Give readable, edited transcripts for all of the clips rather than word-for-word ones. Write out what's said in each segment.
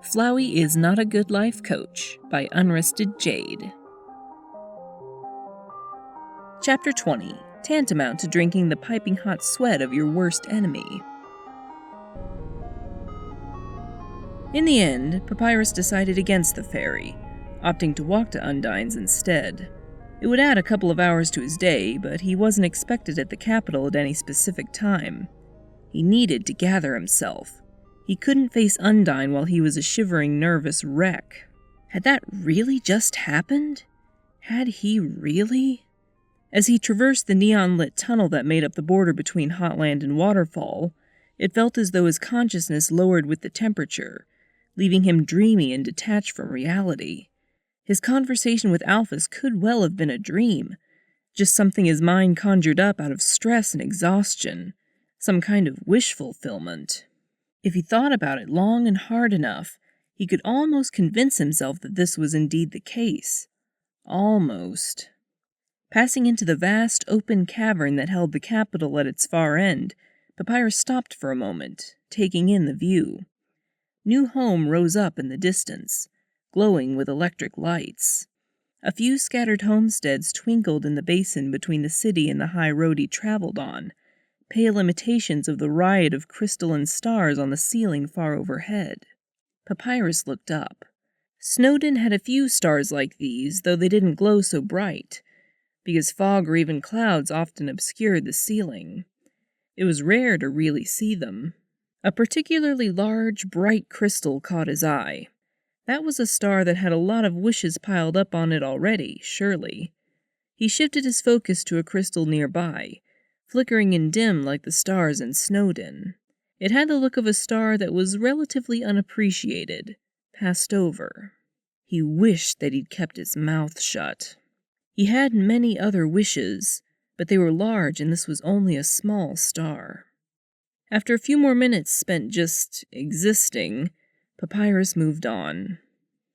Flowey Is Not a Good Life Coach by unrestedjade. Chapter 20. Tantamount to drinking the piping hot sweat of your worst enemy. In the end, Papyrus decided against the ferry, opting to walk to Undyne's instead. It would add a couple of hours to his day, but he wasn't expected at the capital at any specific time. He needed to gather himself. He couldn't face Undyne while he was a shivering, nervous wreck. Had that really just happened? Had he really? As he traversed the neon-lit tunnel that made up the border between Hotland and Waterfall, it felt as though his consciousness lowered with the temperature, leaving him dreamy and detached from reality. His conversation with Alphys could well have been a dream, just something his mind conjured up out of stress and exhaustion, some kind of wish fulfillment. If he thought about it long and hard enough, he could almost convince himself that this was indeed the case. Almost. Passing into the vast, open cavern that held the capital at its far end, Papyrus stopped for a moment, taking in the view. New Home rose up in the distance, glowing with electric lights. A few scattered homesteads twinkled in the basin between the city and the high road he traveled on, pale imitations of the riot of crystalline stars on the ceiling far overhead. Papyrus looked up. Snowden had a few stars like these, though they didn't glow so bright, because fog or even clouds often obscured the ceiling. It was rare to really see them. A particularly large, bright crystal caught his eye. That was a star that had a lot of wishes piled up on it already, surely. He shifted his focus to a crystal nearby, flickering and dim like the stars in Snowden. It had the look of a star that was relatively unappreciated, passed over. He wished that he'd kept his mouth shut. He had many other wishes, but they were large and this was only a small star. After a few more minutes spent just existing, Papyrus moved on.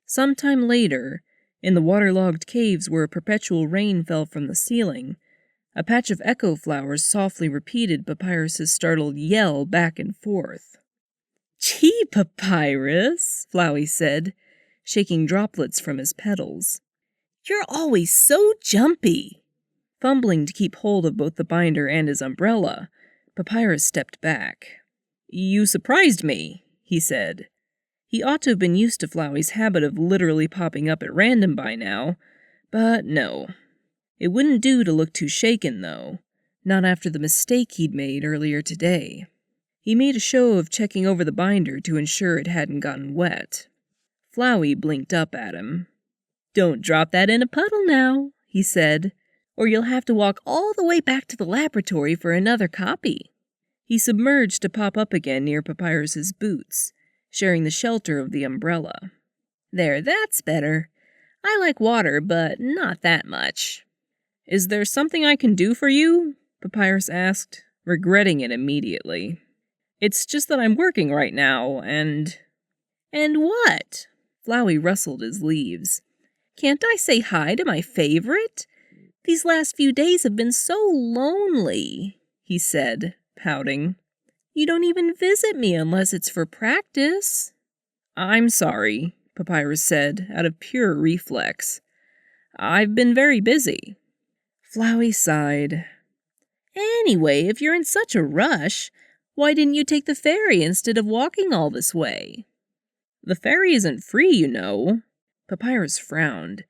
Sometime later, in the waterlogged caves where a perpetual rain fell from the ceiling, a patch of echo flowers softly repeated Papyrus's startled yell back and forth. "Gee, Papyrus," Flowey said, shaking droplets from his petals. "You're always so jumpy." Fumbling to keep hold of both the binder and his umbrella, Papyrus stepped back. "You surprised me," he said. He ought to have been used to Flowey's habit of literally popping up at random by now, but no. It wouldn't do to look too shaken, though. Not after the mistake he'd made earlier today. He made a show of checking over the binder to ensure it hadn't gotten wet. Flowey blinked up at him. "Don't drop that in a puddle now," he said, "or you'll have to walk all the way back to the laboratory for another copy." He submerged to pop up again near Papyrus's boots, sharing the shelter of the umbrella. "There, that's better. I like water, but not that much." "Is there something I can do for you?" Papyrus asked, regretting it immediately. "It's just that I'm working right now, and..." "And what?" Flowey rustled his leaves. "Can't I say hi to my favorite? These last few days have been so lonely," he said, pouting. "You don't even visit me unless it's for practice." "I'm sorry," Papyrus said, out of pure reflex. "I've been very busy." Flowey sighed. "Anyway, if you're in such a rush, why didn't you take the ferry instead of walking all this way?" "The ferry isn't free, you know." Papyrus frowned.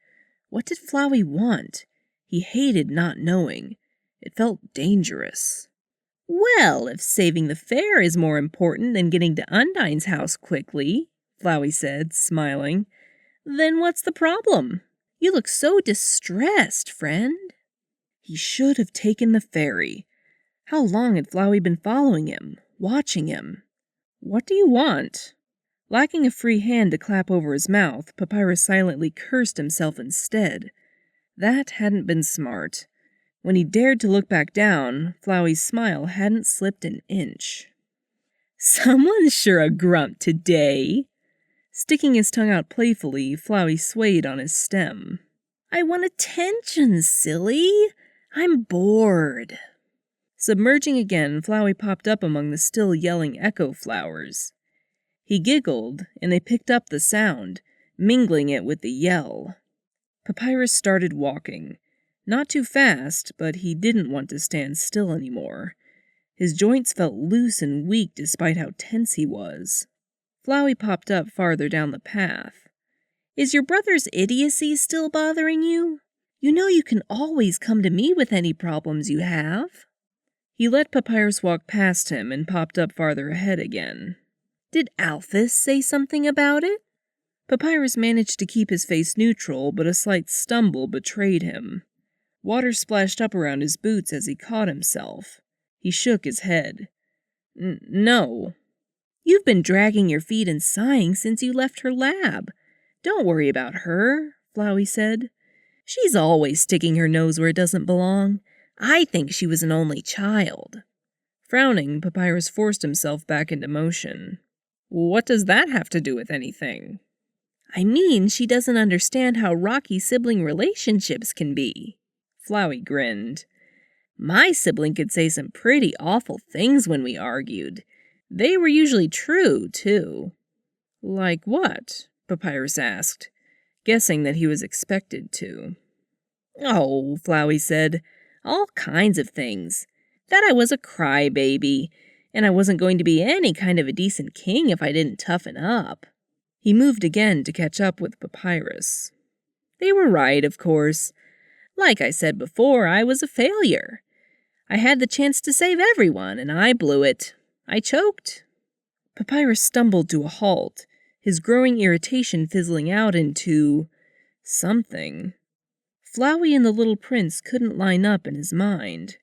What did Flowey want? He hated not knowing. It felt dangerous. "Well, if saving the fare is more important than getting to Undyne's house quickly," Flowey said, smiling, "then what's the problem? You look so distressed, friend." He should have taken the ferry. How long had Flowey been following him, watching him? "What do you want?" Lacking a free hand to clap over his mouth, Papyrus silently cursed himself instead. That hadn't been smart. When he dared to look back down, Flowey's smile hadn't slipped an inch. "Someone's sure a grump today." Sticking his tongue out playfully, Flowey swayed on his stem. "I want attention, silly. I'm bored." Submerging again, Flowey popped up among the still yelling echo flowers. He giggled, and they picked up the sound, mingling it with the yell. Papyrus started walking. Not too fast, but he didn't want to stand still anymore. His joints felt loose and weak despite how tense he was. Flowey popped up farther down the path. "Is your brother's idiocy still bothering you? You know you can always come to me with any problems you have." He let Papyrus walk past him and popped up farther ahead again. "Did Alphys say something about it?" Papyrus managed to keep his face neutral, but a slight stumble betrayed him. Water splashed up around his boots as he caught himself. He shook his head. No. "You've been dragging your feet and sighing since you left her lab. Don't worry about her," Flowey said. "She's always sticking her nose where it doesn't belong. I think she was an only child." Frowning, Papyrus forced himself back into motion. "What does that have to do with anything?" "I mean, she doesn't understand how rocky sibling relationships can be." Flowey grinned. "My sibling could say some pretty awful things when we argued. They were usually true, too." "Like what?" Papyrus asked, guessing that he was expected to. "Oh," Flowey said, "all kinds of things. That I was a crybaby, and I wasn't going to be any kind of a decent king if I didn't toughen up." He moved again to catch up with Papyrus. "They were right, of course. Like I said before, I was a failure. I had the chance to save everyone, and I blew it. I choked." Papyrus stumbled to a halt, his growing irritation fizzling out into something. Flowey and the little prince couldn't line up in his mind.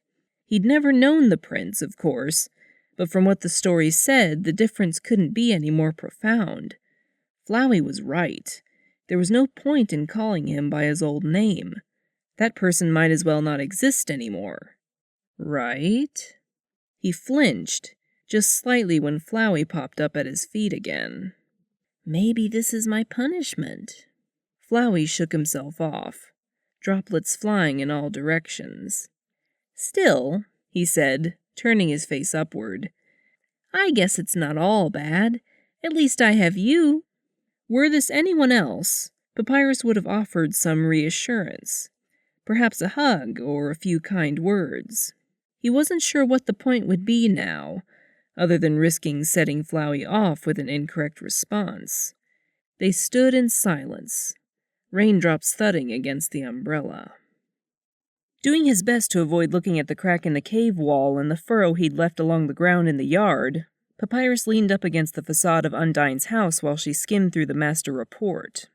He'd never known the prince, of course, but from what the story said, the difference couldn't be any more profound. Flowey was right. There was no point in calling him by his old name. That person might as well not exist anymore. Right? He flinched, just slightly when Flowey popped up at his feet again. "Maybe this is my punishment." Flowey shook himself off, droplets flying in all directions. "Still," he said, turning his face upward, "I guess it's not all bad. At least I have you." Were this anyone else, Papyrus would have offered some reassurance. Perhaps a hug or a few kind words. He wasn't sure what the point would be now, other than risking setting Flowey off with an incorrect response. They stood in silence, raindrops thudding against the umbrella. Doing his best to avoid looking at the crack in the cave wall and the furrow he'd left along the ground in the yard, Papyrus leaned up against the facade of Undyne's house while she skimmed through the master report.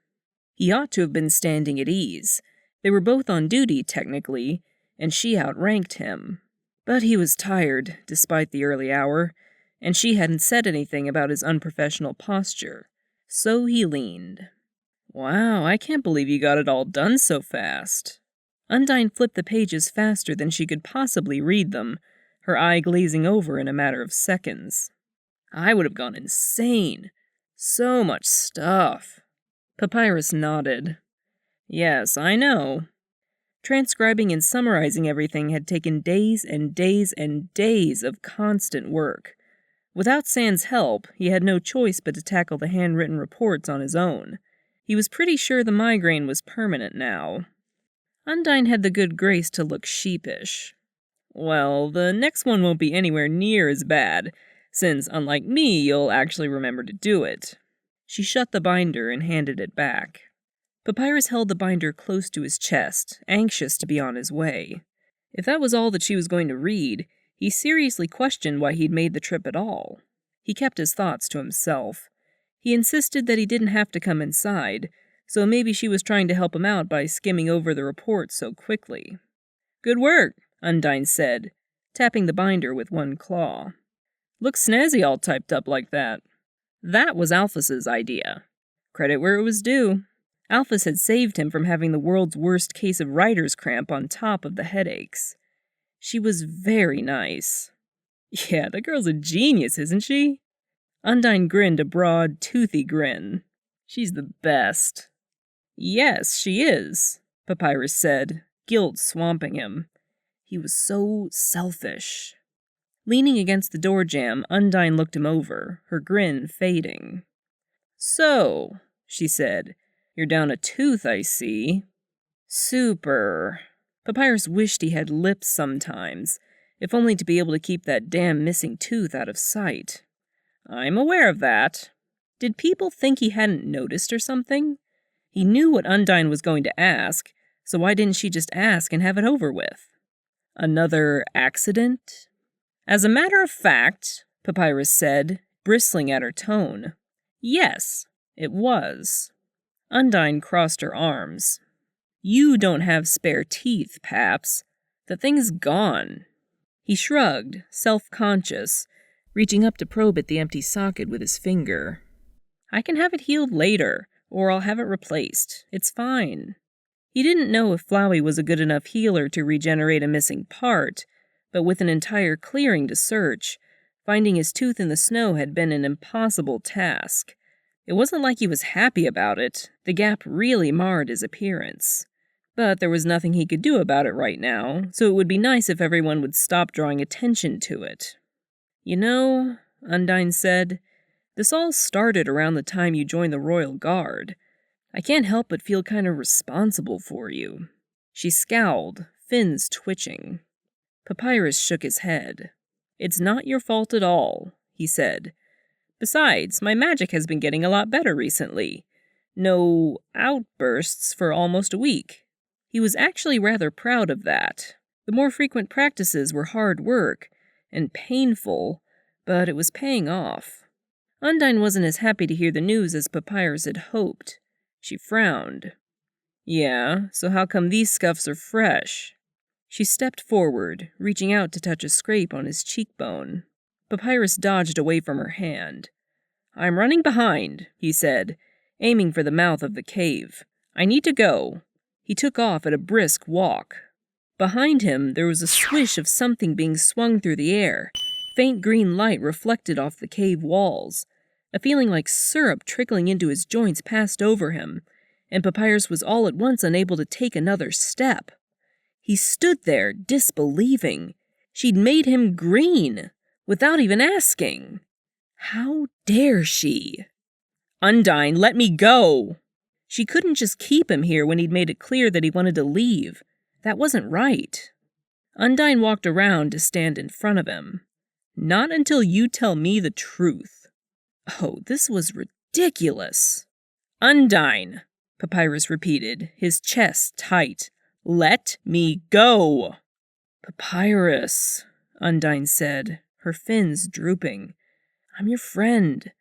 He ought to have been standing at ease. They were both on duty, technically, and she outranked him. But he was tired, despite the early hour, and she hadn't said anything about his unprofessional posture. So he leaned. "Wow, I can't believe you got it all done so fast." Undyne flipped the pages faster than she could possibly read them, her eye glazing over in a matter of seconds. "I would have gone insane. So much stuff." Papyrus nodded. "Yes, I know." Transcribing and summarizing everything had taken days and days and days of constant work. Without Sand's help, he had no choice but to tackle the handwritten reports on his own. He was pretty sure the migraine was permanent now. Undyne had the good grace to look sheepish. "Well, the next one won't be anywhere near as bad, since, unlike me, you'll actually remember to do it." She shut the binder and handed it back. Papyrus held the binder close to his chest, anxious to be on his way. If that was all that she was going to read, he seriously questioned why he'd made the trip at all. He kept his thoughts to himself. He insisted that he didn't have to come inside, so maybe she was trying to help him out by skimming over the report so quickly. "Good work," Undyne said, tapping the binder with one claw. "Looks snazzy all typed up like that." That was Alphys's idea. Credit where it was due. Alphys had saved him from having the world's worst case of writer's cramp on top of the headaches. She was very nice. "Yeah, the girl's a genius, isn't she?" Undyne grinned a broad, toothy grin. "She's the best." "Yes, she is," Papyrus said, guilt swamping him. He was so selfish. Leaning against the door jamb, Undyne looked him over, her grin fading. "So," she said, "you're down a tooth, I see." Super. Papyrus wished he had lips sometimes, if only to be able to keep that damn missing tooth out of sight. "I'm aware of that." Did people think he hadn't noticed or something? He knew what Undyne was going to ask, so why didn't she just ask and have it over with? Another accident? As a matter of fact, Papyrus said, bristling at her tone, yes, it was. Undyne crossed her arms. "You don't have spare teeth, Paps. The thing's gone." He shrugged, self-conscious, reaching up to probe at the empty socket with his finger. "I can have it healed later, or I'll have it replaced. It's fine." He didn't know if Flowey was a good enough healer to regenerate a missing part, but with an entire clearing to search, finding his tooth in the snow had been an impossible task. It wasn't like he was happy about it. The gap really marred his appearance. But there was nothing he could do about it right now, so it would be nice if everyone would stop drawing attention to it. "You know," Undyne said, "this all started around the time you joined the Royal Guard. I can't help but feel kind of responsible for you." She scowled, fins twitching. Papyrus shook his head. "It's not your fault at all," he said. "Besides, my magic has been getting a lot better recently. No outbursts for almost a week." He was actually rather proud of that. The more frequent practices were hard work and painful, but it was paying off. Undyne wasn't as happy to hear the news as Papyrus had hoped. She frowned. "Yeah, so how come these scuffs are fresh?" She stepped forward, reaching out to touch a scrape on his cheekbone. Papyrus dodged away from her hand. "I'm running behind," he said, aiming for the mouth of the cave. "I need to go." He took off at a brisk walk. Behind him, there was a swish of something being swung through the air, faint green light reflected off the cave walls. A feeling like syrup trickling into his joints passed over him, and Papyrus was all at once unable to take another step. He stood there, disbelieving. She'd made him green, without even asking. How dare she? "Undyne, let me go!" She couldn't just keep him here when he'd made it clear that he wanted to leave. That wasn't right. Undyne walked around to stand in front of him. "Not until you tell me the truth." Oh, this was ridiculous. "Undyne," Papyrus repeated, his chest tight. "Let me go." "Papyrus," Undyne said, her fins drooping. "I'm your friend.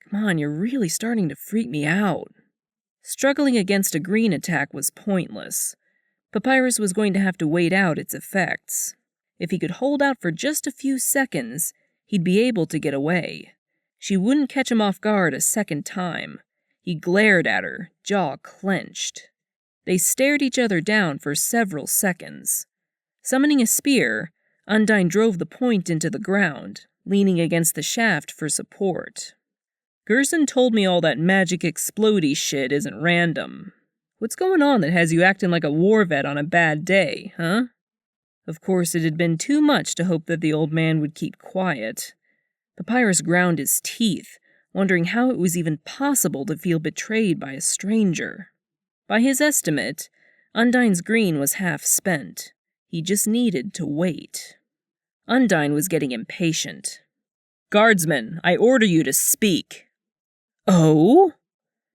Come on, you're really starting to freak me out." Struggling against a green attack was pointless. Papyrus was going to have to wait out its effects. If he could hold out for just a few seconds, he'd be able to get away. She wouldn't catch him off guard a second time. He glared at her, jaw clenched. They stared each other down for several seconds. Summoning a spear, Undyne drove the point into the ground, leaning against the shaft for support. "Gerson told me all that magic explodey shit isn't random. What's going on that has you acting like a war vet on a bad day, huh?" Of course, it had been too much to hope that the old man would keep quiet. Papyrus ground his teeth, wondering how it was even possible to feel betrayed by a stranger. By his estimate, Undyne's green was half spent. He just needed to wait. Undyne was getting impatient. "Guardsman, I order you to speak." "Oh?"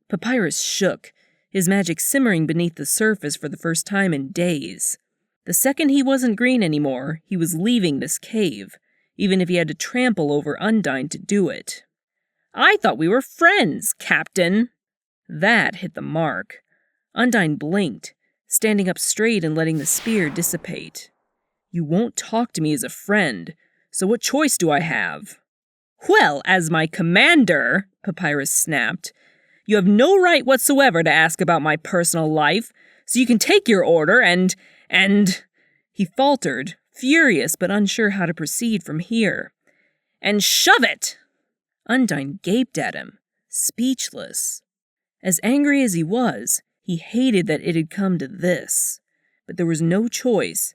Papyrus shook, his magic simmering beneath the surface for the first time in days. The second he wasn't green anymore, he was leaving this cave, even if he had to trample over Undyne to do it. "I thought we were friends, Captain." That hit the mark. Undyne blinked, standing up straight and letting the spear dissipate. "You won't talk to me as a friend, so what choice do I have?" "Well, as my commander," Papyrus snapped, "you have no right whatsoever to ask about my personal life, so you can take your order and... He faltered, furious but unsure how to proceed from here. "And shove it!" Undyne gaped at him, speechless. As angry as he was, he hated that it had come to this. But there was no choice.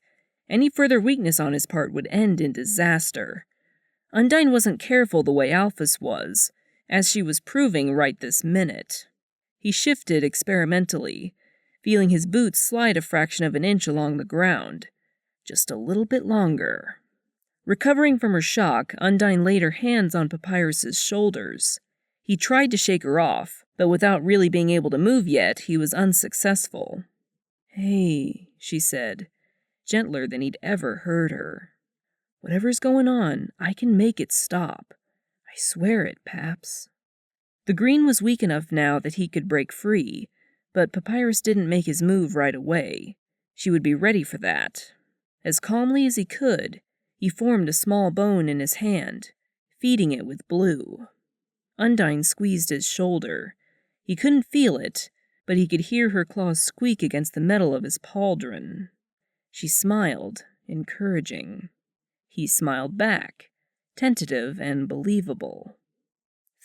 Any further weakness on his part would end in disaster. Undyne wasn't careful the way Alphys was, as she was proving right this minute. He shifted experimentally, feeling his boots slide a fraction of an inch along the ground. Just a little bit longer. Recovering from her shock, Undyne laid her hands on Papyrus's shoulders. He tried to shake her off, but without really being able to move yet, he was unsuccessful. "Hey," she said, gentler than he'd ever heard her. "Whatever's going on, I can make it stop. I swear it, Paps." The green was weak enough now that he could break free, but Papyrus didn't make his move right away. She would be ready for that. As calmly as he could, he formed a small bone in his hand, feeding it with blue. Undyne squeezed his shoulder. He couldn't feel it, but he could hear her claws squeak against the metal of his pauldron. She smiled, encouraging. He smiled back, tentative and believable.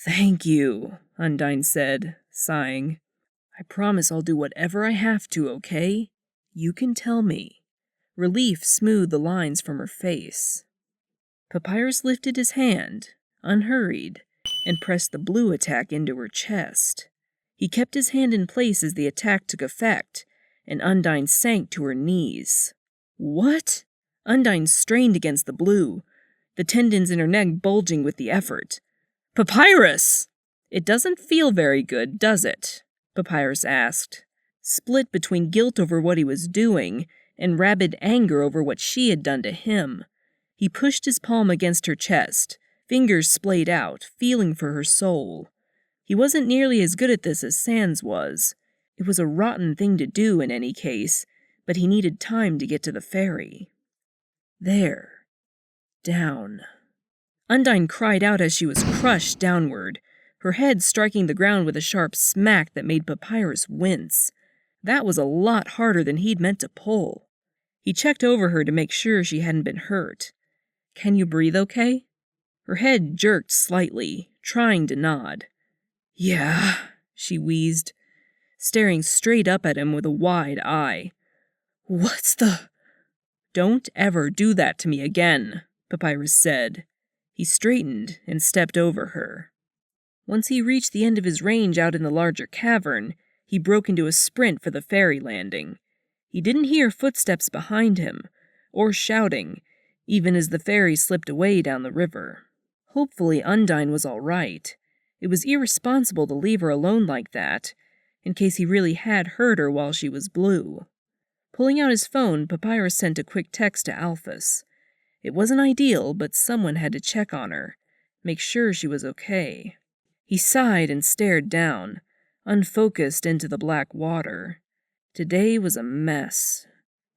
"Thank you," Undyne said, sighing. "I promise I'll do whatever I have to, okay? You can tell me." Relief smoothed the lines from her face. Papyrus lifted his hand, unhurried, and pressed the blue attack into her chest. He kept his hand in place as the attack took effect, and Undyne sank to her knees. "What?" Undyne strained against the blue, the tendons in her neck bulging with the effort. "Papyrus!" "It doesn't feel very good, does it?" Papyrus asked, split between guilt over what he was doing and rabid anger over what she had done to him. He pushed his palm against her chest, fingers splayed out, feeling for her soul. He wasn't nearly as good at this as Sans was. It was a rotten thing to do in any case, but he needed time to get to the ferry. There. Down. Undyne cried out as she was crushed downward, her head striking the ground with a sharp smack that made Papyrus wince. That was a lot harder than he'd meant to pull. He checked over her to make sure she hadn't been hurt. "Can you breathe okay?" Her head jerked slightly, trying to nod. "Yeah," she wheezed, staring straight up at him with a wide eye. "What's the—" "Don't ever do that to me again," Papyrus said. He straightened and stepped over her. Once he reached the end of his range out in the larger cavern, he broke into a sprint for the ferry landing. He didn't hear footsteps behind him, or shouting, even as the ferry slipped away down the river. Hopefully Undyne was all right. It was irresponsible to leave her alone like that, in case he really had hurt her while she was blue. Pulling out his phone, Papyrus sent a quick text to Alphys. It wasn't ideal, but someone had to check on her, make sure she was okay. He sighed and stared down, unfocused into the black water. Today was a mess.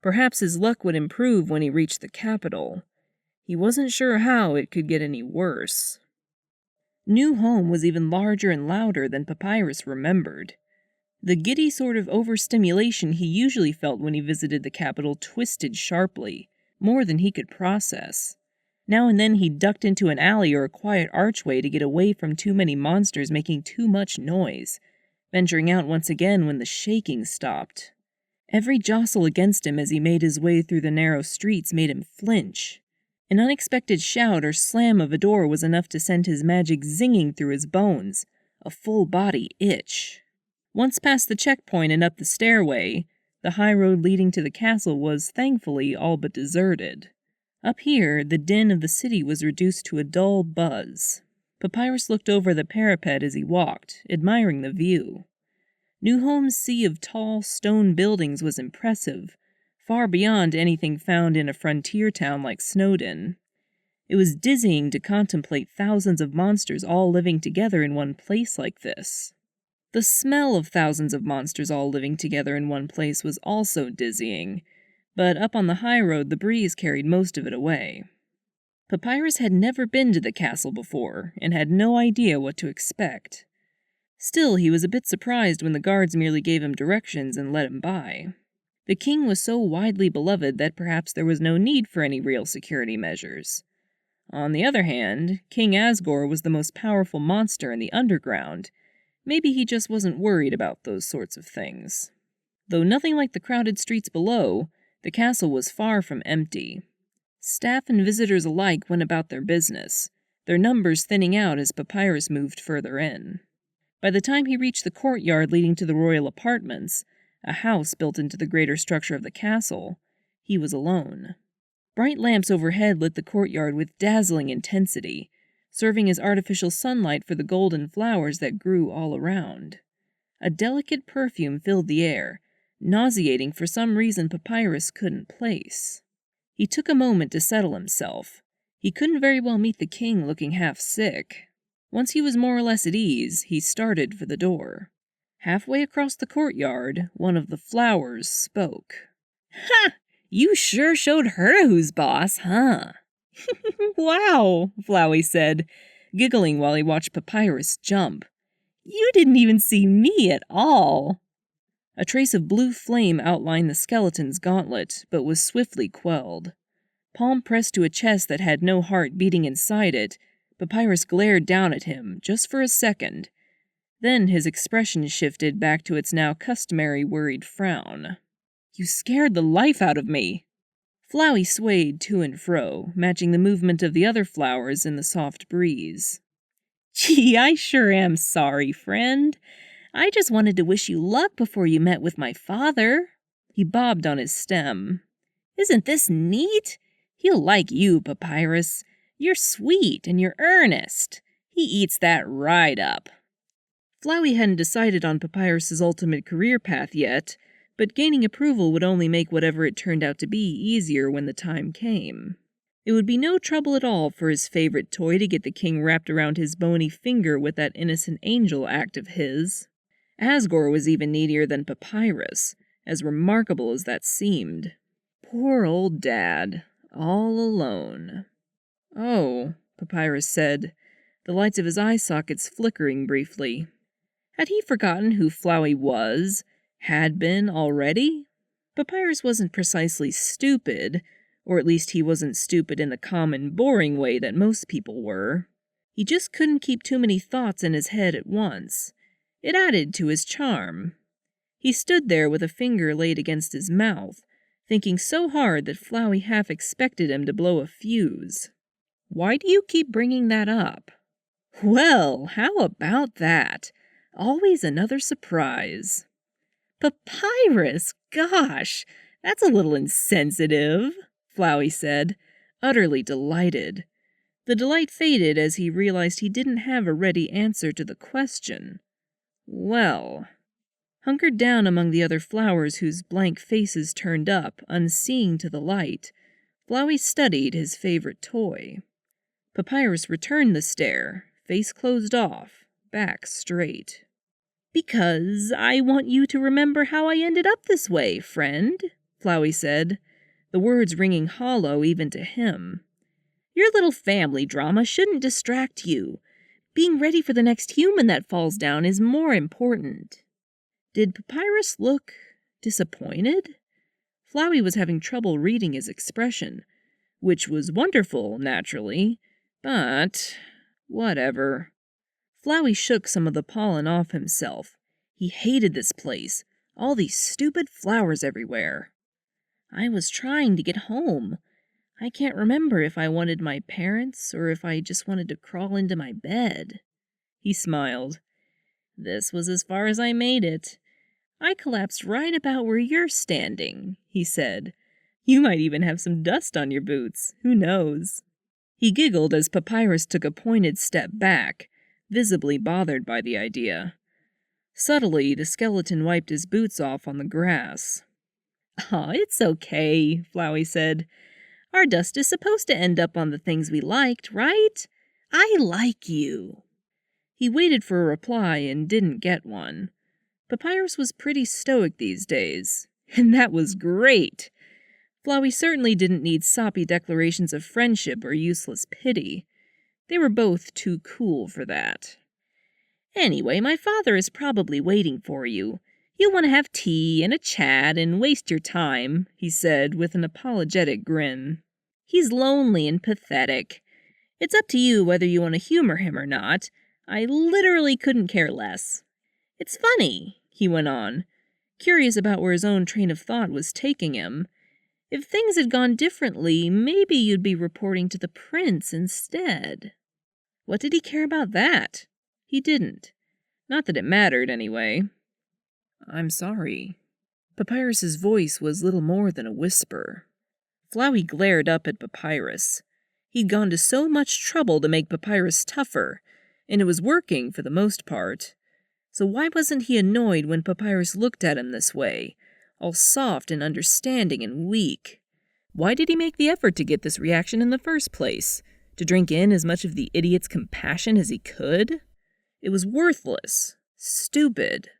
Perhaps his luck would improve when he reached the capital. He wasn't sure how it could get any worse. New Home was even larger and louder than Papyrus remembered. The giddy sort of overstimulation he usually felt when he visited the capital twisted sharply, more than he could process. Now and then he ducked into an alley or a quiet archway to get away from too many monsters making too much noise, venturing out once again when the shaking stopped. Every jostle against him as he made his way through the narrow streets made him flinch. An unexpected shout or slam of a door was enough to send his magic zinging through his bones, a full-body itch. Once past the checkpoint and up the stairway, the high road leading to the castle was, thankfully, all but deserted. Up here, the din of the city was reduced to a dull buzz. Papyrus looked over the parapet as he walked, admiring the view. New Home's sea of tall stone buildings was impressive, far beyond anything found in a frontier town like Snowden. It was dizzying to contemplate thousands of monsters all living together in one place like this. The smell of thousands of monsters all living together in one place was also dizzying, but up on the high road the breeze carried most of it away. Papyrus had never been to the castle before, and had no idea what to expect. Still, he was a bit surprised when the guards merely gave him directions and let him by. The king was so widely beloved that perhaps there was no need for any real security measures. On the other hand, King Asgore was the most powerful monster in the underground. Maybe he just wasn't worried about those sorts of things. Though nothing like the crowded streets below, the castle was far from empty. Staff and visitors alike went about their business, their numbers thinning out as Papyrus moved further in. By the time he reached the courtyard leading to the royal apartments, a house built into the greater structure of the castle, he was alone. Bright lamps overhead lit the courtyard with dazzling intensity, serving as artificial sunlight for the golden flowers that grew all around. A delicate perfume filled the air, nauseating for some reason Papyrus couldn't place. He took a moment to settle himself. He couldn't very well meet the king looking half sick. Once he was more or less at ease, he started for the door. Halfway across the courtyard, one of the flowers spoke. "Ha! You sure showed her who's boss, huh?" "Wow," Flowey said, giggling while he watched Papyrus jump. "You didn't even see me at all." A trace of blue flame outlined the skeleton's gauntlet, but was swiftly quelled. Palm pressed to a chest that had no heart beating inside it, Papyrus glared down at him, just for a second. Then his expression shifted back to its now customary worried frown. "You scared the life out of me." Flowey swayed to and fro, matching the movement of the other flowers in the soft breeze. "Gee, I sure am sorry, friend. I just wanted to wish you luck before you met with my father." He bobbed on his stem. "Isn't this neat? He'll like you, Papyrus. You're sweet and you're earnest. He eats that right up." Flowey hadn't decided on Papyrus's ultimate career path yet, but gaining approval would only make whatever it turned out to be easier when the time came. It would be no trouble at all for his favorite toy to get the king wrapped around his bony finger with that innocent angel act of his. Asgore was even needier than Papyrus, as remarkable as that seemed. Poor old Dad, all alone. "Oh," Papyrus said, the lights of his eye sockets flickering briefly. Had he forgotten who Flowey was, had been already? Papyrus wasn't precisely stupid, or at least he wasn't stupid in the common, boring way that most people were. He just couldn't keep too many thoughts in his head at once. It added to his charm. He stood there with a finger laid against his mouth, thinking so hard that Flowey half expected him to blow a fuse. "Why do you keep bringing that up?" "Well, how about that? Always another surprise." "Papyrus, gosh, that's a little insensitive," Flowey said, utterly delighted. The delight faded as he realized he didn't have a ready answer to the question. "Well," hunkered down among the other flowers whose blank faces turned up, unseeing to the light, Flowey studied his favorite toy. Papyrus returned the stare, face closed off, back straight. "Because I want you to remember how I ended up this way, friend," Flowey said, the words ringing hollow even to him. "Your little family drama shouldn't distract you. Being ready for the next human that falls down is more important." Did Papyrus look disappointed? Flowey was having trouble reading his expression, which was wonderful, naturally, but whatever. Flowey shook some of the pollen off himself. He hated this place, all these stupid flowers everywhere. "I was trying to get home. I can't remember if I wanted my parents or if I just wanted to crawl into my bed." He smiled. "This was as far as I made it. I collapsed right about where you're standing," he said. "You might even have some dust on your boots. Who knows?" He giggled as Papyrus took a pointed step back, visibly bothered by the idea. Subtly, the skeleton wiped his boots off on the grass. "Aw, it's okay," Flowey said. "Our dust is supposed to end up on the things we liked, right? I like you." He waited for a reply and didn't get one. Papyrus was pretty stoic these days, and that was great. Flowey certainly didn't need soppy declarations of friendship or useless pity. They were both too cool for that. "Anyway, my father is probably waiting for you. You'll want to have tea and a chat and waste your time," he said with an apologetic grin. "He's lonely and pathetic. It's up to you whether you want to humor him or not. I literally couldn't care less. It's funny," he went on, curious about where his own train of thought was taking him. "If things had gone differently, maybe you'd be reporting to the prince instead." What did he care about that? He didn't. Not that it mattered, anyway. I'm sorry. Papyrus's voice was little more than a whisper. Flowey glared up at Papyrus. He'd gone to so much trouble to make Papyrus tougher, and it was working for the most part. So why wasn't he annoyed when Papyrus looked at him this way, all soft and understanding and weak? Why did he make the effort to get this reaction in the first place? To drink in as much of the idiot's compassion as he could? It was worthless. Stupid.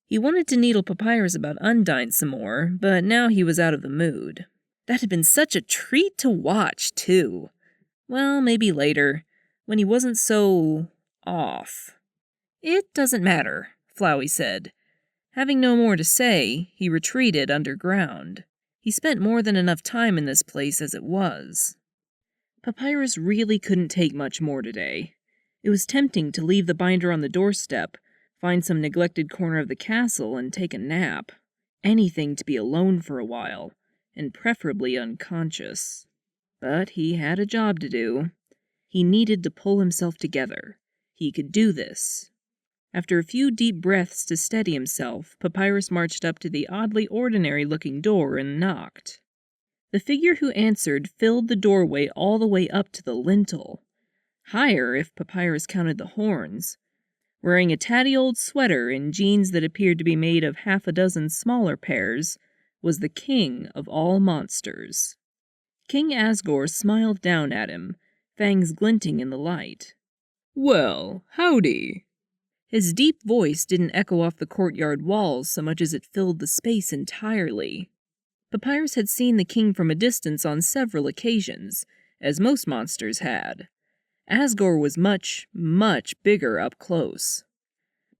He wanted to needle Papyrus about Undyne some more, but now he was out of the mood. That had been such a treat to watch, too. Well, maybe later, when he wasn't so off. It doesn't matter, Flowey said. Having no more to say, he retreated underground. He spent more than enough time in this place as it was. Papyrus really couldn't take much more today. It was tempting to leave the binder on the doorstep, find some neglected corner of the castle, and take a nap. Anything to be alone for a while, and preferably unconscious. But he had a job to do. He needed to pull himself together. He could do this. After a few deep breaths to steady himself, Papyrus marched up to the oddly ordinary-looking door and knocked. The figure who answered filled the doorway all the way up to the lintel. Higher if Papyrus counted the horns. Wearing a tatty old sweater and jeans that appeared to be made of half a dozen smaller pairs, was the king of all monsters. King Asgore smiled down at him, fangs glinting in the light. "Well, howdy." His deep voice didn't echo off the courtyard walls so much as it filled the space entirely. Papyrus had seen the king from a distance on several occasions, as most monsters had. Asgore was much, much bigger up close.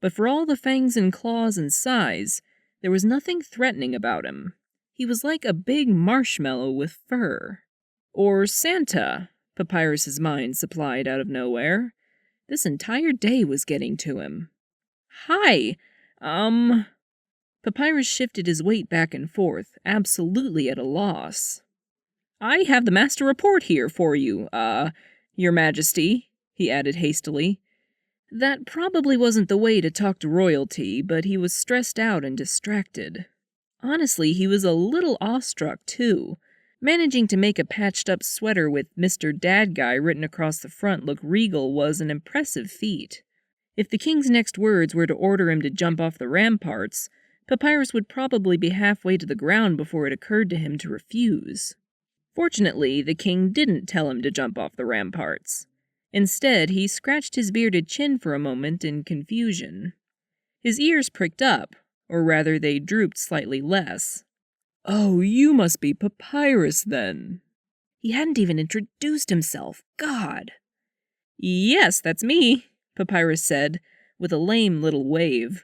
But for all the fangs and claws and size, there was nothing threatening about him. He was like a big marshmallow with fur. Or Santa, Papyrus's mind supplied out of nowhere. This entire day was getting to him. Hi, Papyrus shifted his weight back and forth, absolutely at a loss. I have the master report here for you, Your Majesty, he added hastily. That probably wasn't the way to talk to royalty, but he was stressed out and distracted. Honestly, he was a little awestruck, too. Managing to make a patched-up sweater with Mr. Dad Guy written across the front look regal was an impressive feat. If the king's next words were to order him to jump off the ramparts, Papyrus would probably be halfway to the ground before it occurred to him to refuse. Fortunately, the king didn't tell him to jump off the ramparts. Instead, he scratched his bearded chin for a moment in confusion. His ears pricked up, or rather they drooped slightly less. Oh, you must be Papyrus, then. He hadn't even introduced himself. God! Yes, that's me, Papyrus said, with a lame little wave.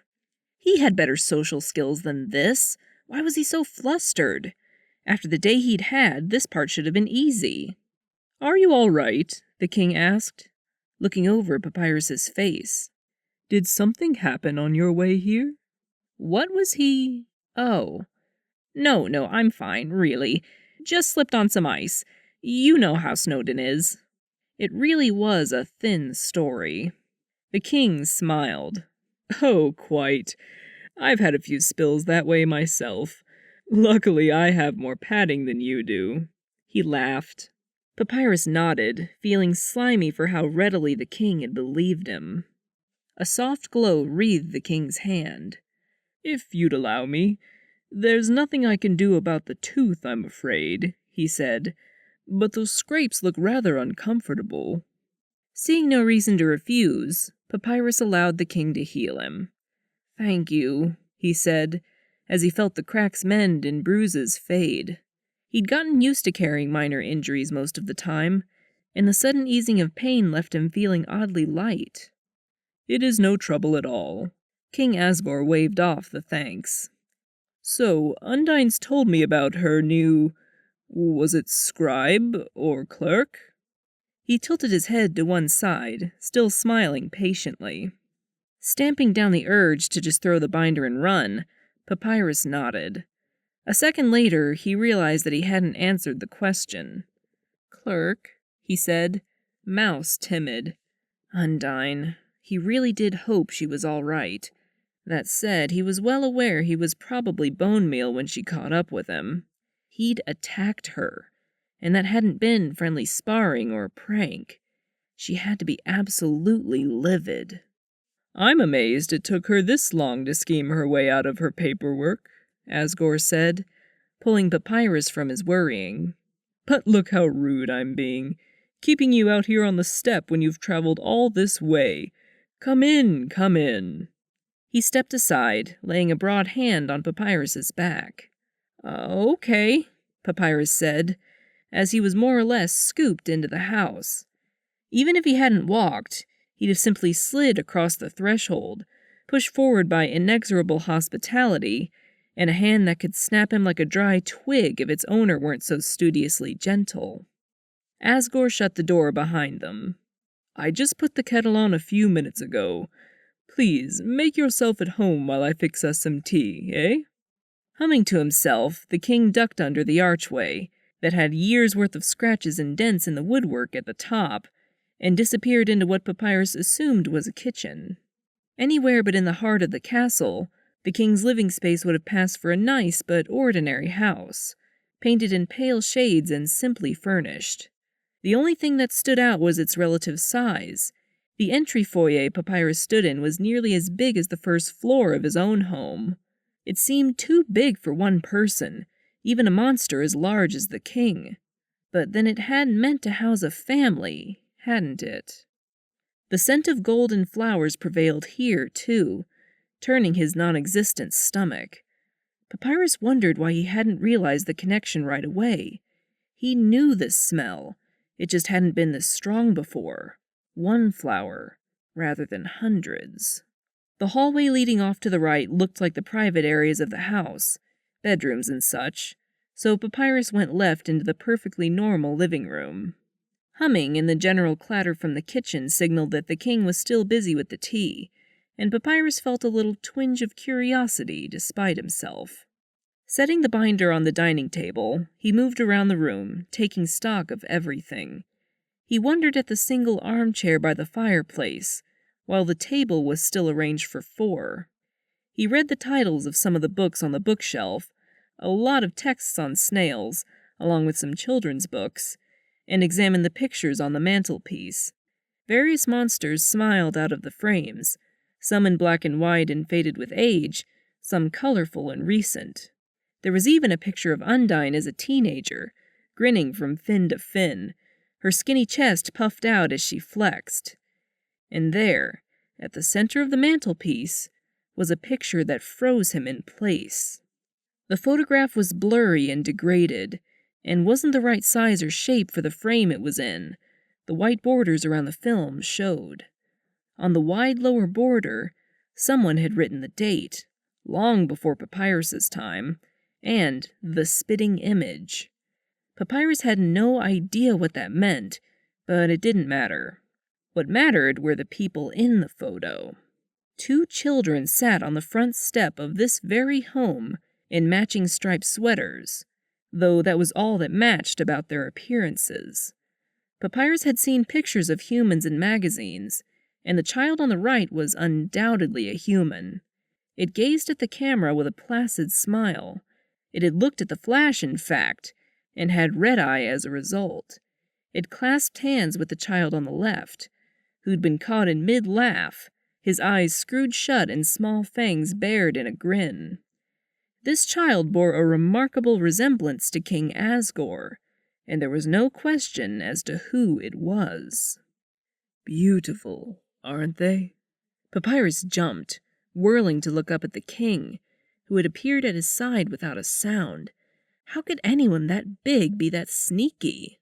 He had better social skills than this. Why was he so flustered? After the day he'd had, this part should have been easy. Are you all right? The king asked, looking over Papyrus's face. Did something happen on your way here? What was he? Oh. No, I'm fine, really. Just slipped on some ice. You know how Snowden is. It really was a thin story. The king smiled. Oh, quite. I've had a few spills that way myself. Luckily, I have more padding than you do. He laughed. Papyrus nodded, feeling slimy for how readily the king had believed him. A soft glow wreathed the king's hand. If you'd allow me. There's nothing I can do about the tooth, I'm afraid, he said, but those scrapes look rather uncomfortable. Seeing no reason to refuse, Papyrus allowed the king to heal him. Thank you, he said, as he felt the cracks mend and bruises fade. He'd gotten used to carrying minor injuries most of the time, and the sudden easing of pain left him feeling oddly light. It is no trouble at all. King Asgore waved off the thanks. So, Undyne's told me about her new, was it scribe or clerk? He tilted his head to one side, still smiling patiently. Stamping down the urge to just throw the binder and run, Papyrus nodded. A second later, he realized that he hadn't answered the question. Clerk, he said, mouse timid. Undyne. He really did hope she was all right. That said, he was well aware he was probably bone meal when she caught up with him. He'd attacked her, and that hadn't been friendly sparring or a prank. She had to be absolutely livid. "I'm amazed it took her this long to scheme her way out of her paperwork," Asgore said, pulling Papyrus from his worrying. "But look how rude I'm being, keeping you out here on the step when you've traveled all this way. Come in, come in." He stepped aside, laying a broad hand on Papyrus's back. Okay," Papyrus said, as he was more or less scooped into the house. Even if he hadn't walked, he'd have simply slid across the threshold, pushed forward by inexorable hospitality, and a hand that could snap him like a dry twig if its owner weren't so studiously gentle. Asgore shut the door behind them. "I just put the kettle on a few minutes ago. Please, make yourself at home while I fix us some tea, eh?" Humming to himself, the king ducked under the archway, that had years' worth of scratches and dents in the woodwork at the top, and disappeared into what Papyrus assumed was a kitchen. Anywhere but in the heart of the castle, the king's living space would have passed for a nice but ordinary house, painted in pale shades and simply furnished. The only thing that stood out was its relative size. The entry foyer Papyrus stood in was nearly as big as the first floor of his own home. It seemed too big for one person, even a monster as large as the king. But then it hadn't meant to house a family, hadn't it? The scent of golden flowers prevailed here, too, turning his non-existent stomach. Papyrus wondered why he hadn't realized the connection right away. He knew this smell. It just hadn't been this strong before. One flower, rather than hundreds. The hallway leading off to the right looked like the private areas of the house, bedrooms and such, so Papyrus went left into the perfectly normal living room. Humming and the general clatter from the kitchen signaled that the king was still busy with the tea, and Papyrus felt a little twinge of curiosity despite himself. Setting the binder on the dining table, he moved around the room, taking stock of everything. He wondered at the single armchair by the fireplace, while the table was still arranged for 4. He read the titles of some of the books on the bookshelf, a lot of texts on snails, along with some children's books, and examined the pictures on the mantelpiece. Various monsters smiled out of the frames, some in black and white and faded with age, some colorful and recent. There was even a picture of Undyne as a teenager, grinning from fin to fin, her skinny chest puffed out as she flexed. And there, at the center of the mantelpiece, was a picture that froze him in place. The photograph was blurry and degraded, and wasn't the right size or shape for the frame it was in. The white borders around the film showed. On the wide lower border, someone had written the date, long before Papyrus's time, and the spitting image. Papyrus had no idea what that meant, but it didn't matter. What mattered were the people in the photo. 2 children sat on the front step of this very home in matching striped sweaters, though that was all that matched about their appearances. Papyrus had seen pictures of humans in magazines, and the child on the right was undoubtedly a human. It gazed at the camera with a placid smile. It had looked at the flash, in fact, and had red-eye as a result. It clasped hands with the child on the left, who'd been caught in mid-laugh, his eyes screwed shut and small fangs bared in a grin. This child bore a remarkable resemblance to King Asgore, and there was no question as to who it was. "Beautiful, aren't they?" Papyrus jumped, whirling to look up at the king, who had appeared at his side without a sound. How could anyone that big be that sneaky?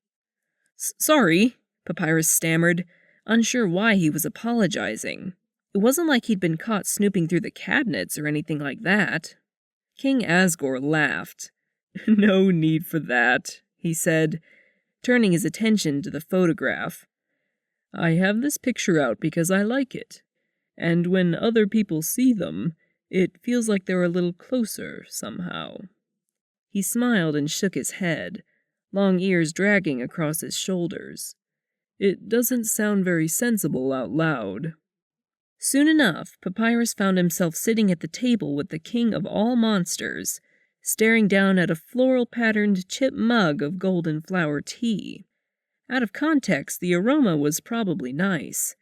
"Sorry," Papyrus stammered, unsure why he was apologizing. It wasn't like he'd been caught snooping through the cabinets or anything like that. King Asgore laughed. "No need for that," he said, turning his attention to the photograph. "I have this picture out because I like it, and when other people see them, it feels like they're a little closer, somehow." He smiled and shook his head, long ears dragging across his shoulders. It doesn't sound very sensible out loud. Soon enough, Papyrus found himself sitting at the table with the king of all monsters, staring down at a floral-patterned chip mug of golden flower tea. Out of context, the aroma was probably nice.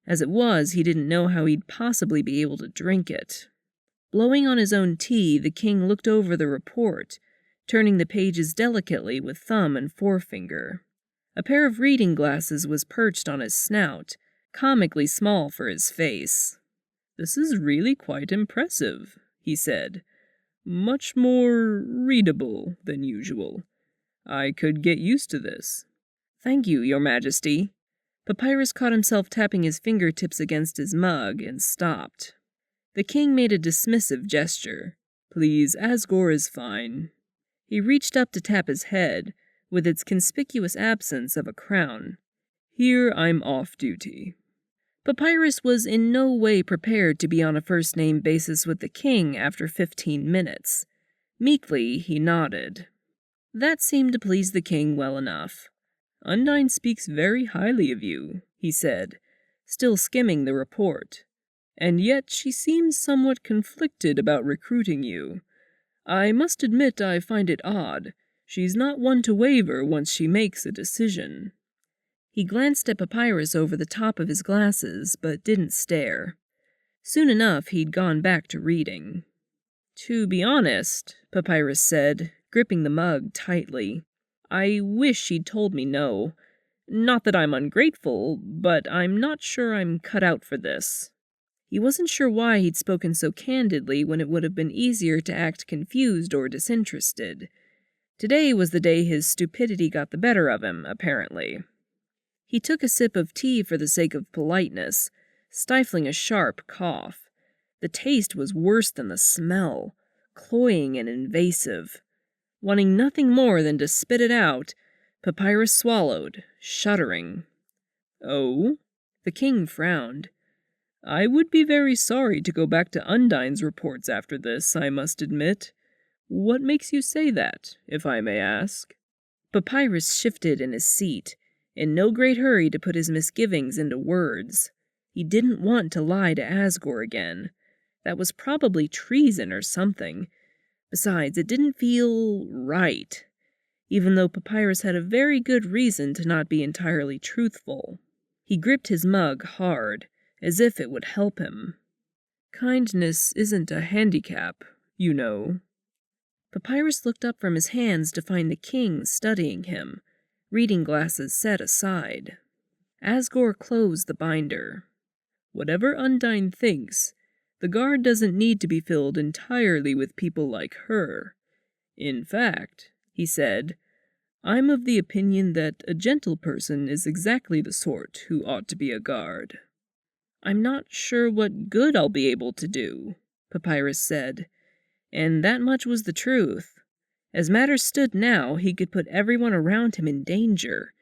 As it was, he didn't know how he'd possibly be able to drink it. Blowing on his own tea, the king looked over the report, turning the pages delicately with thumb and forefinger. A pair of reading glasses was perched on his snout, comically small for his face. "This is really quite impressive," he said. "Much more readable than usual. I could get used to this." "Thank you, Your Majesty." Papyrus caught himself tapping his fingertips against his mug and stopped. The king made a dismissive gesture. "Please, Asgore is fine." He reached up to tap his head, with its conspicuous absence of a crown. "Here I'm off duty." Papyrus was in no way prepared to be on a first-name basis with the king after 15 minutes. Meekly, he nodded. That seemed to please the king well enough. "Undyne speaks very highly of you," he said, still skimming the report. "And yet she seems somewhat conflicted about recruiting you. I must admit I find it odd. She's not one to waver once she makes a decision." He glanced at Papyrus over the top of his glasses, but didn't stare. Soon enough, he'd gone back to reading. "To be honest," Papyrus said, gripping the mug tightly, "I wish she'd told me no. Not that I'm ungrateful, but I'm not sure I'm cut out for this." He wasn't sure why he'd spoken so candidly when it would have been easier to act confused or disinterested. Today was the day his stupidity got the better of him, apparently. He took a sip of tea for the sake of politeness, stifling a sharp cough. The taste was worse than the smell, cloying and invasive. Wanting nothing more than to spit it out, Papyrus swallowed, shuddering. "Oh?" The king frowned. "I would be very sorry to go back to Undyne's reports after this, I must admit. What makes you say that, if I may ask?" Papyrus shifted in his seat, in no great hurry to put his misgivings into words. He didn't want to lie to Asgore again. That was probably treason or something. Besides, it didn't feel right, even though Papyrus had a very good reason to not be entirely truthful. He gripped his mug hard, as if it would help him. "Kindness isn't a handicap, you know." Papyrus looked up from his hands to find the king studying him, reading glasses set aside. Asgore closed the binder. "Whatever Undyne thinks, the guard doesn't need to be filled entirely with people like her. In fact," he said, "I'm of the opinion that a gentle person is exactly the sort who ought to be a guard." "I'm not sure what good I'll be able to do," Papyrus said, and that much was the truth. As matters stood now, he could put everyone around him in danger,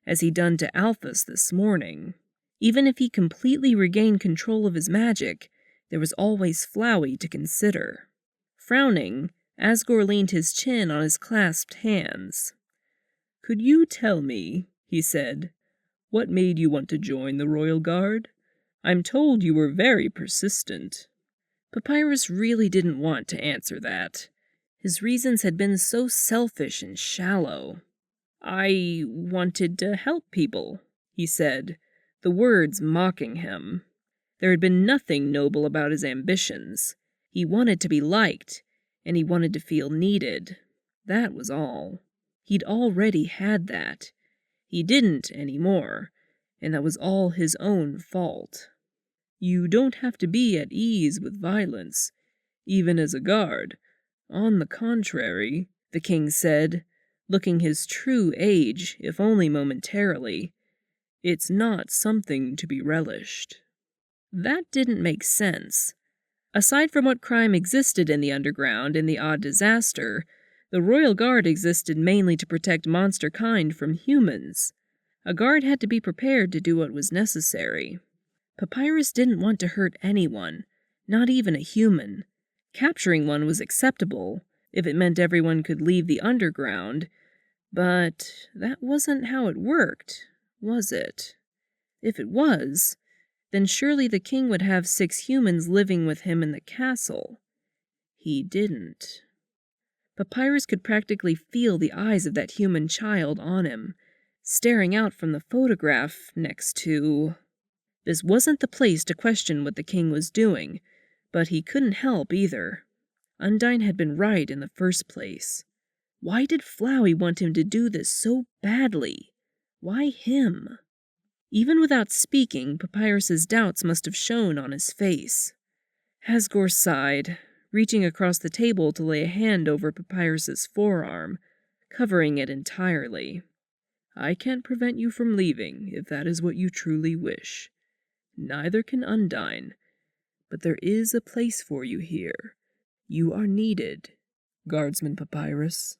as he'd done to Alphys this morning. Even if he completely regained control of his magic, there was always Flowey to consider. Frowning, Asgore leaned his chin on his clasped hands. "Could you tell me," he said, "what made you want to join the Royal Guard? I'm told you were very persistent." Papyrus really didn't want to answer that. His reasons had been so selfish and shallow. "I wanted to help people," he said, the words mocking him. There had been nothing noble about his ambitions. He wanted to be liked, and he wanted to feel needed. That was all. He'd already had that. He didn't anymore, and that was all his own fault. "You don't have to be at ease with violence, even as a guard. On the contrary," the king said, looking his true age, if only momentarily, "it's not something to be relished." That didn't make sense. Aside from what crime existed in the underground and the odd disaster, the Royal Guard existed mainly to protect monster kind from humans. A guard had to be prepared to do what was necessary. Papyrus didn't want to hurt anyone, not even a human. Capturing one was acceptable, if it meant everyone could leave the underground, but that wasn't how it worked, Was it? If it was, then surely the king would have 6 humans living with him in the castle. He didn't. Papyrus could practically feel the eyes of that human child on him, staring out from the photograph next to... This wasn't the place to question what the king was doing, but he couldn't help either. Undyne had been right in the first place. Why did Flowey want him to do this so badly? Why him? Even without speaking, Papyrus's doubts must have shown on his face. Asgore sighed, reaching across the table to lay a hand over Papyrus's forearm, covering it entirely. I can't prevent you from leaving, if that is what you truly wish. Neither can Undyne, but there is a place for you here. You are needed, Guardsman Papyrus.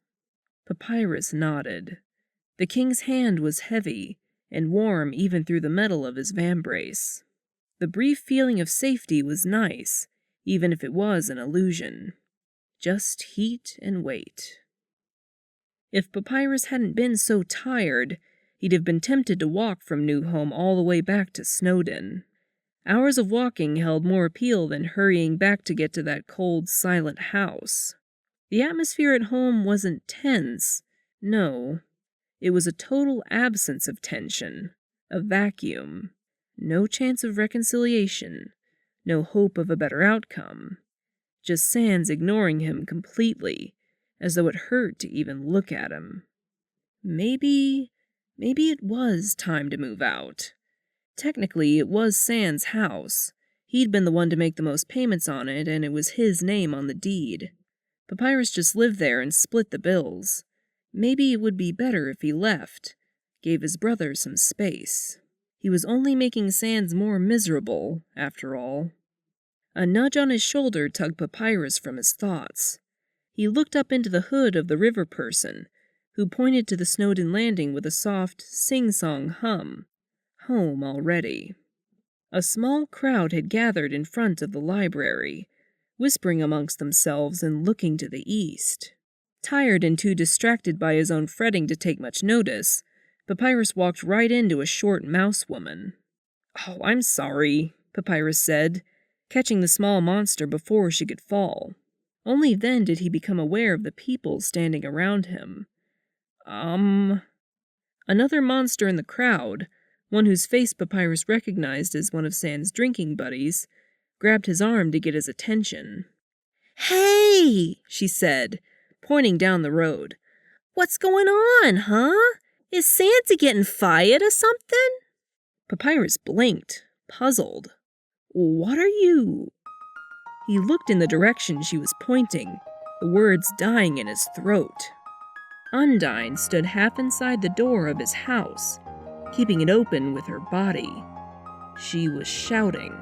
Papyrus nodded. The king's hand was heavy, and warm even through the metal of his vambrace. The brief feeling of safety was nice, even if it was an illusion. Just heat and weight. If Papyrus hadn't been so tired, he'd have been tempted to walk from New Home all the way back to Snowden. Hours of walking held more appeal than hurrying back to get to that cold, silent house. The atmosphere at home wasn't tense. No. It was a total absence of tension. A vacuum. No chance of reconciliation. No hope of a better outcome. Just Sans ignoring him completely, as though it hurt to even look at him. Maybe it was time to move out. Technically, it was Sans' house. He'd been the one to make the most payments on it, and it was his name on the deed. Papyrus just lived there and split the bills. Maybe it would be better if he left, gave his brother some space. He was only making Sans more miserable, after all. A nudge on his shoulder tugged Papyrus from his thoughts. He looked up into the hood of the river person, who pointed to the Snowden landing with a soft, sing-song hum. Home already. A small crowd had gathered in front of the library, whispering amongst themselves and looking to the east. Tired and too distracted by his own fretting to take much notice, Papyrus walked right into a short mouse woman. "Oh, I'm sorry," Papyrus said, catching the small monster before she could fall. Only then did he become aware of the people standing around him. Another monster in the crowd, one whose face Papyrus recognized as one of Sans' drinking buddies, grabbed his arm to get his attention. "Hey!" she said, pointing down the road. "What's going on, huh? Is Santa getting fired or something?" Papyrus blinked, puzzled. "What are you?" He looked in the direction she was pointing, the words dying in his throat. Undyne stood half inside the door of his house, keeping it open with her body. She was shouting.